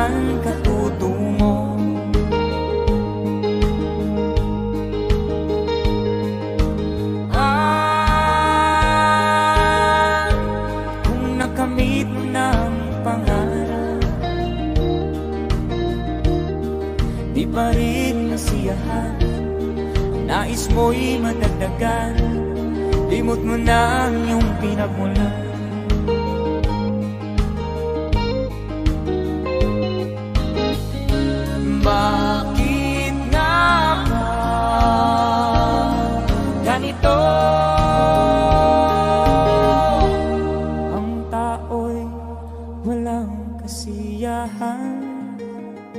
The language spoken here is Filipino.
saan ka tutungo. Kung nakamit mo ng pangarap, di pa rin nasiyahan, ang nais mo'y madagdagan, limot mo na ang iyong pinagmulan.